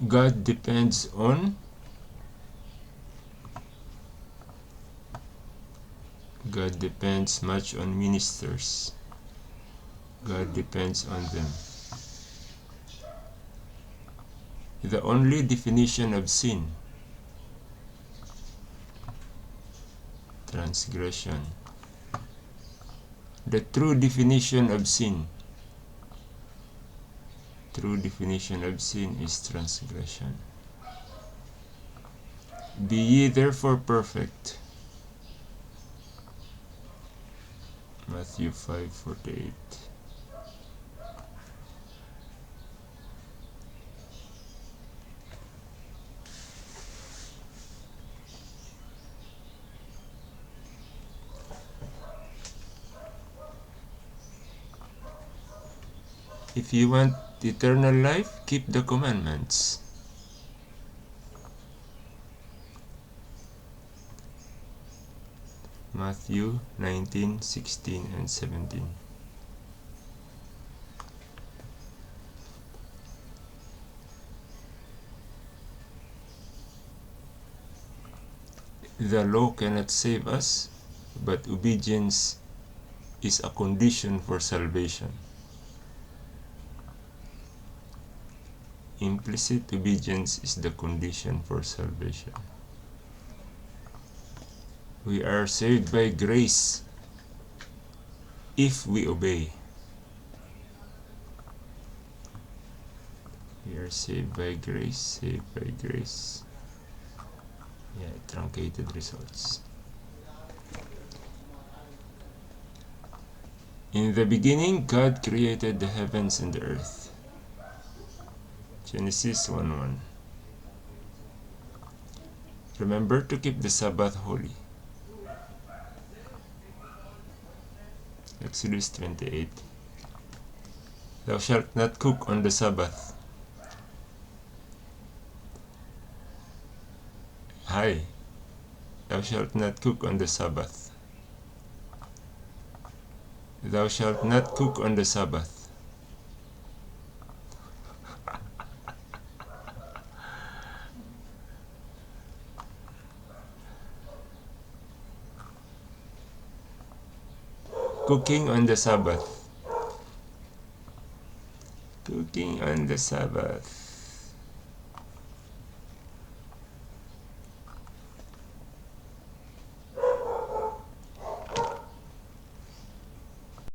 God depends on God depends much on ministers. God depends on them. The only definition of sin, transgression. The true definition of sin is transgression. Be ye therefore perfect. Matthew 5:48. If you want eternal life, keep the commandments. Matthew 19:16 and 17. The law cannot save us, but obedience is a condition for salvation. Implicit obedience is the condition for salvation. We are saved by grace if we obey. We are saved by grace, Yeah, truncated results. In the beginning, God created the heavens and the earth. Genesis 1:1. Remember to keep the Sabbath holy. Exodus 28. Thou shalt not cook on the Sabbath. Hi. Thou shalt not cook on the Sabbath. Thou shalt not cook on the Sabbath. Cooking on the Sabbath. Cooking on the Sabbath.